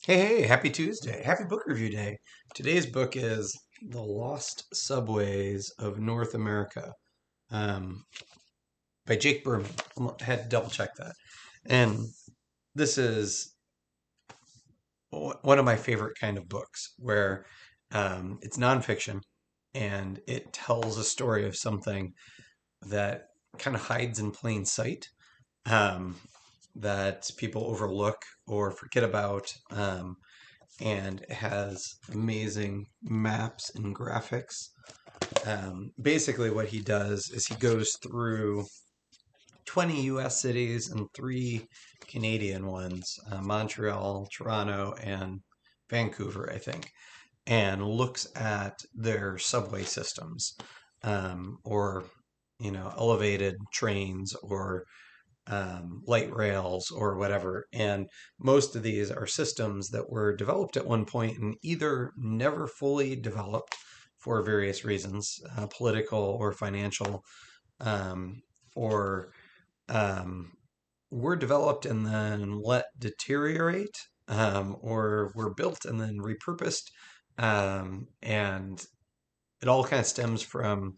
Hey, happy Tuesday. Happy book review day. Today's book is The Lost Subways of North America um, by Jake Berman. I had to double check that. And this is one of my favorite kind of books where it's nonfiction and it tells a story of something that kind of hides in plain sight, um, that people overlook or forget about. And it has amazing maps and graphics. Basically, what he does is he goes through 20 US cities and three Canadian ones, Montreal, Toronto, and Vancouver, I think, and looks at their subway systems, or elevated trains or light rails or whatever. And most of these are systems that were developed at one point and either never fully developed for various reasons, political or financial, um, or um, were developed and then let deteriorate, or were built and then repurposed. And it all kind of stems from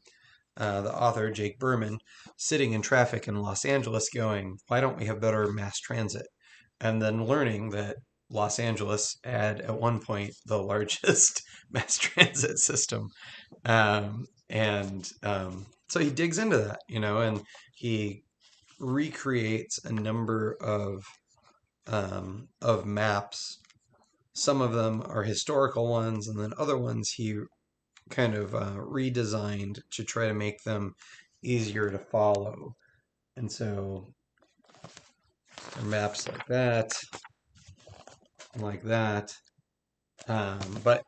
the author, Jake Berman, sitting in traffic in Los Angeles going, why don't we have better mass transit? And then learning that Los Angeles had at one point the largest mass transit system. So he digs into that, and he recreates a number of maps. Some of them are historical ones, and then other ones he kind of redesigned to try to make them easier to follow. And so maps like that. But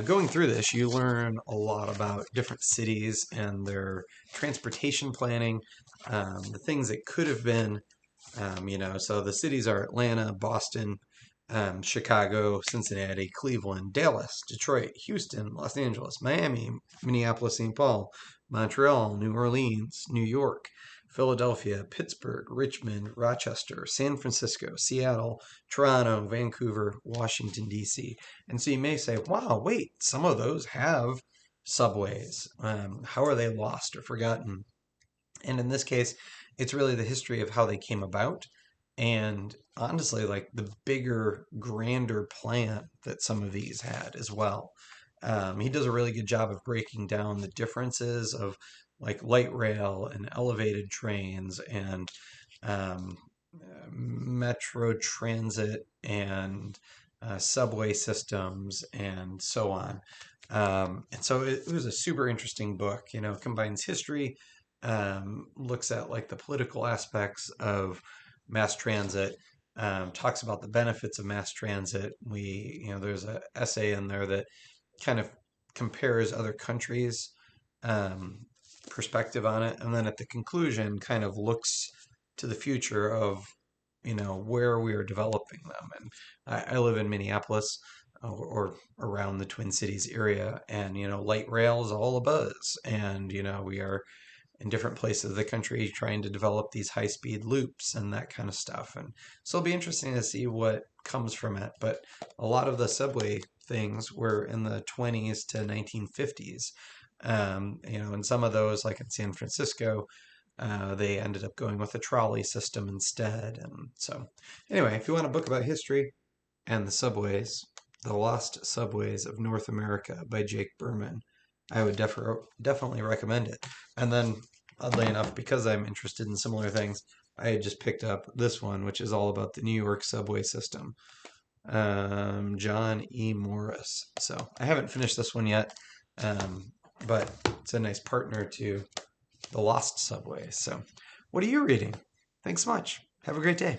going through this, you learn a lot about different cities and their transportation planning, the things that could have been. So the cities are Atlanta, Boston, Chicago, Cincinnati, Cleveland, Dallas, Detroit, Houston, Los Angeles, Miami, Minneapolis, St. Paul, Montreal, New Orleans, New York, Philadelphia, Pittsburgh, Richmond, Rochester, San Francisco, Seattle, Toronto, Vancouver, Washington, D.C. And so you may say, wow, wait, some of those have subways. How are they lost or forgotten? And in this case, it's really the history of how they came about. And honestly, like the bigger, grander plan that some of these had as well. He does a really good job of breaking down the differences of like light rail and elevated trains and um, metro transit and subway systems and so on. And so it was a super interesting book, combines history, looks at like the political aspects of mass transit, talks about the benefits of mass transit. There's an essay in there that kind of compares other countries' um, perspective on it, and then at the conclusion, kind of looks to the future of where we are developing them. And I live in Minneapolis, or around the Twin Cities area, and light rail is all a buzz, and we are in different places of the country trying to develop these high speed loops and that kind of stuff. And so it'll be interesting to see what comes from it. But a lot of the subway things were in the 20s to 1950s. And some of those, like in San Francisco, they ended up going with a trolley system instead. And so, anyway, if you want a book about history and the subways, The Lost Subways of North America by Jake Berman, I would definitely recommend it. And then, oddly enough, because I'm interested in similar things, I had just picked up this one, which is all about the New York subway system. John E. Morris. So I haven't finished this one yet, but it's a nice partner to The Lost Subway. So, what are you reading? Thanks so much. Have a great day.